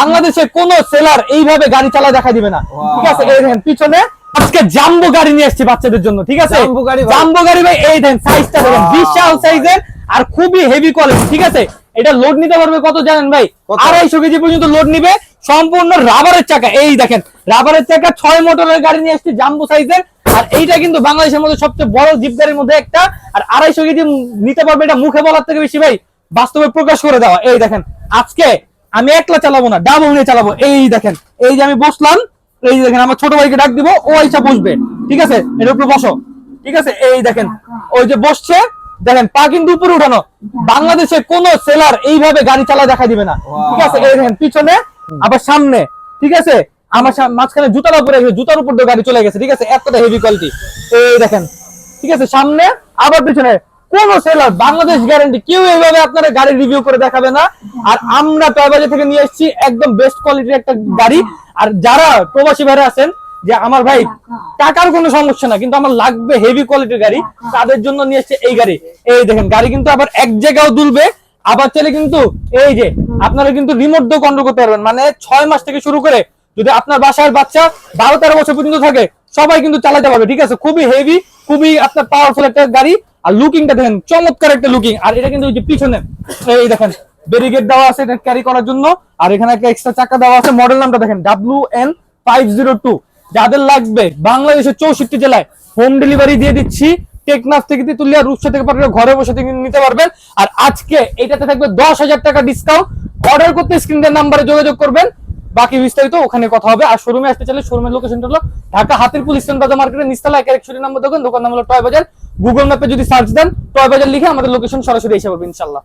বাংলাদেশে কোনো সেলার এইভাবে গাড়ি চালা দেখা দিবে না। ঠিক আছে, এই দেখেন পিছনে আজকে জাম্বো গাড়ি নিয়ে এসেছি বাচ্চাদের জন্য। ঠিক আছে, জাম্বো গাড়ি ভাই, এই দেখেন সাইজটা দেখেন, বিশাল সাইজের আর খুবই হেভি কোয়ালিটি। ঠিক আছে, এটা লোড নিতে পারবে কত জানেন ভাই? 250 কেজি পর্যন্ত লোড নিবে, সম্পূর্ণ রাবারের চাকা। এই দেখেন রাবারের চাকা, 6 মোটরের গাড়ি নিয়ে এসেছি জাম্বো সাইজের। আর এইটা কিন্তু বাংলাদেশের মধ্যে সবচেয়ে বড় জিপ গাড়ির মধ্যে একটা। আর 250 কেজি নিতে পারবে, এটা মুখে বলার থেকে বেশি ভাই বাস্তবে প্রকাশ করে দেওয়া। এই দেখেন আজকে আমি একলা চালাবো না, ডাবল নিয়ে চালাবো। এই দেখেন, এই যে আমি বসলাম, এই যে দেখেন আমার ছোট ভাইকে ডাক দিব, ও আইসা বসবে। ঠিক আছে, এর উপরে বসো। ঠিক আছে, এই দেখেন ওই যে বসছে, দেখেন পা কিন্তু উপরে উঠানো। বাংলাদেশে কোন সেলার এইভাবে গাড়ি চালা দেখা দিবে না। ঠিক আছে, এই দেখেন পিছনে আবার সামনে। ঠিক আছে, আমার মাঝখানে জুতার উপরে, জুতার উপর দিয়ে গাড়ি চলে গেছে। ঠিক আছে, এতটা হেভি কোয়ালিটি। এই দেখেন, ঠিক আছে, সামনে আবার পিছনে। কোন সেলার বাংলাদেশ গ্যারান্টি, কেউ এইভাবে আপনারা গাড়ি রিভিউ করে দেখাবে না। আর আমরা টয়বাজার থেকে নিয়ে এসেছি একদম বেস্ট কোয়ালিটির একটা গাড়ি। আর যারা প্রবাসী ভাইরা আছেন যে আমার ভাই টাকার কোনো সমস্যা না, কিন্তু আমার লাগবে হেভি কোয়ালিটির গাড়ি, তাদের জন্য নিয়ে এসেছে এই গাড়ি। এই দেখেন গাড়ি কিন্তু আবার এক জায়গাও দুলবে, আবার চলে কিন্তু এই যে আপনারা কিন্তু রিমোট দিয়ে কন্ট্রোল করতে পারবেন। মানে 6 মাস থেকে শুরু করে যদি আপনার বাসার বাচ্চা 12-13 বছর পর্যন্ত থাকে, সবাই কিন্তু চালাতে পারবে। ঠিক আছে, খুবই হেভি, খুবই আপনার পাওয়ারফুল একটা গাড়ি। আর লুকিংটা দেখেন, চমৎকার একটা লুকিং। আর এটা কিন্তু ওই যে পিছনে এই দেখেন ব্যারিকেড দেওয়া আছে এটা ক্যারি করার জন্য। আর এখানে একটা এক্সট্রা চাকা দেওয়া আছে। মডেল নামটা দেখেন WN502। যাদের লাগবে বাংলাদেশের 64 জেলায় হোম ডেলিভারি দিয়ে দিচ্ছি। টেকনাফ থেকে তেতুলিয়া, রূপসা থেকে পারলে ঘরে বসে থেকে নিতে পারবেন। আর আজকে এটাতে থাকবে 10,000 টাকা ডিসকাউন্ট। অর্ডার করতে স্ক্রিনের নাম্বারে যোগাযোগ করবেন, বাকি বিস্তারিত ওখানে কথা হবে। আর শোরুমে আসতে চাইলে শোরুমের লোকেশনটা হলো ঢাকা হাতিরপুল ইস্টার্ন বাজার মার্কেটের নিচতলা 161 নম্বর দোকান। দোকান নাম হলো টয় বাজার। গুগল ম্যাপে যদি সার্চ দেন টয় বাজার লিখে আমাদের লোকেশন সরাসরি এসে পাবে ইনশাআল্লাহ।